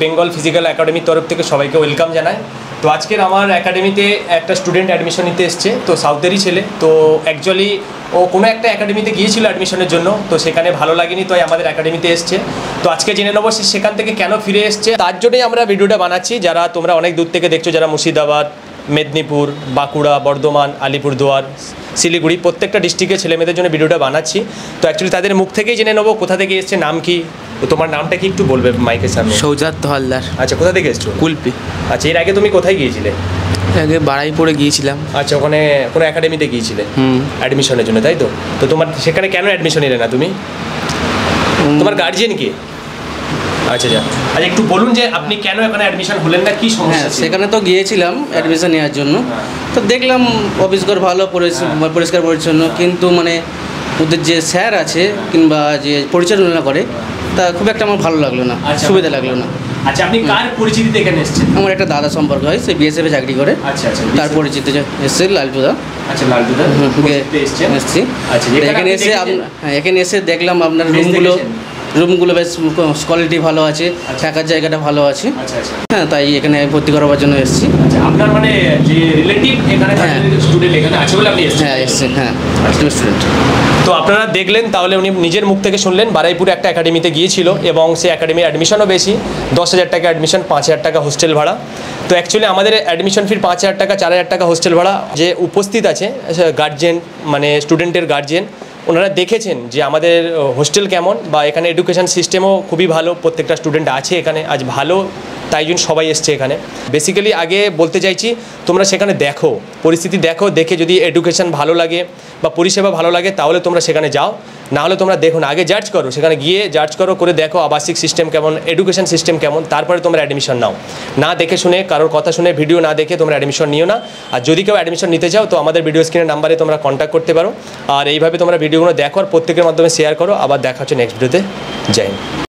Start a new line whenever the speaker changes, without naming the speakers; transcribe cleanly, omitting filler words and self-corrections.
Bengal physical একাডেমির তরফ থেকে সবাইকে ওয়েলকাম জানাই। তো আজকের আমার একাডেমিতে একটা স্টুডেন্ট অ্যাডমিশন নিতে এসছে, তো সাউথেরই ছেলে। তো অ্যাকচুয়ালি ও কোনো একটা একাডেমিতে গিয়েছিল অ্যাডমিশনের জন্য, তো সেখানে ভালো লাগেনি, তো আমাদের একাডেমিতে এসছে। তো আজকে জেনে নেবো সেখান থেকে কেন ফিরে এসছে, তার জন্যই আমরা ভিডিওটা বানাচ্ছি। যারা তোমরা অনেক দূর থেকে দেখছো, যারা মুর্শিদাবাদ, মেদিনীপুর, বাঁকুড়া, বর্ধমান, আলিপুরদুয়ার, শিলিগুড়ি, প্রত্যেকটা ডিস্ট্রিক্টের ছেলেমেয়েদের জন্য ভিডিওটা বানাচ্ছি। তো অ্যাকচুয়ালি তাদের মুখ থেকেই জেনে নেবো কোথা থেকে এসছে, নাম কি। তো তোমার নামটা কি একটু বলবে মাইকের সামনে?
সৌজাত হালদার।
আচ্ছা, কোথা থেকে এসছো?
কুলপি।
আচ্ছা, এর আগে তুমি কোথায় গিয়েছিলে?
আগে বাড়াইপুরে গিয়েছিলাম।
আচ্ছা, ওখানে কোনো একাডেমিতে গিয়েছিলে অ্যাডমিশনের জন্য, তাই তো? তো তোমার সেখানে কেন অ্যাডমিশন নিলে না তুমি? তোমার গার্জিয়ান কে? আচ্ছা আচ্ছা, আচ্ছা একটু বলুন যে আপনি কেন এখানে অ্যাডমিশন হলেন না, কি সমস্যা?
সেখানে তো গিয়েছিলাম অ্যাডমিশন নেওয়ার জন্য। তো দেখলাম অফিসঘর ভালো, পরিষ্কার পরিচ্ছন্ন, কিন্তু মানে ওদের যে স্যার আছে কিংবা যে পরিচালনা করে তা খুব একটা আমার ভালো লাগলো না, সুবিধা লাগলো না।
আচ্ছা, আপনি কার পরিচিতিতে এখানে এসেছেন?
আমার একটা দাদা সম্পর্ক হয়, সে বিএসএফে চাকরি করে।
আচ্ছা আচ্ছা,
তার পরিচিতি এসছে লালটুদা।
আচ্ছা, লালটুদা
এসছি।
আচ্ছা,
এখানে এসে দেখলাম আপনার রুমগুলো বেশ কোয়ালিটি ভালো আছে, থাকার জায়গাটা ভালো আছে। হ্যাঁ, তাই এখানে ভর্তি করাবার জন্য এসেছি।
আচ্ছা, আপনার মানে যে রিলেটিভ এখানে স্টুডেন্ট এখানে আছে বলে আপনি এসেছেন?
হ্যাঁ, এসেছেন। হ্যাঁ, স্টুডেন্ট।
তো আপনারা দেখলেন, তাহলে উনি নিজের মুখ থেকে শুনলেন। বারুইপুরে একটা একাডেমিতে গিয়েছিল এবং সে একাডেমির অ্যাডমিশনও বেশি, 10,000 টাকা অ্যাডমিশন, 5,000 টাকা হোস্টেল ভাড়া। তো অ্যাকচুয়ালি আমাদের অ্যাডমিশন ফি 5,000 টাকা, 4,000 টাকা হোস্টেল ভাড়া। যে উপস্থিত আছে গার্জেন, মানে স্টুডেন্টের গার্জেন, ওনারা দেখেছেন যে আমাদের হোস্টেল কেমন, বা এখানে এডুকেশান সিস্টেমও খুবই ভালো, প্রত্যেকটা স্টুডেন্ট আছে এখানে আজ ভালো, তাই জন্য সবাই এসছে এখানে। বেসিক্যালি আগে বলতে চাইছি, তোমরা সেখানে দেখো, পরিস্থিতি দেখো, দেখে যদি এডুকেশান ভালো লাগে বা পরিষেবা ভালো লাগে তাহলে তোমরা সেখানে যাও, না হলে তোমরা দেখো না, আগে জাজ করো, সেখানে গিয়ে জাজ করো, করে দেখো আবাসিক সিস্টেম কেমন, এডুকেশান সিস্টেম কেমন, তারপরে তোমরা অ্যাডমিশন নাও। না দেখে শুনে, কারোর কথা শুনে, ভিডিও না দেখে তোমরা অ্যাডমিশন নিও না। আর যদি কেউ অ্যাডমিশন নিতে চাও তো আমাদের ভিডিও স্ক্রিনের নাম্বারে তোমরা কন্ট্যাক্ট করতে পারো। আর এইভাবে তোমরা ভিডিওগুলো দেখো আর প্রত্যেকের মাধ্যমে শেয়ার করো। আবার দেখা হচ্ছে নেক্সট ভিডিওতে। জয় হিন্দ।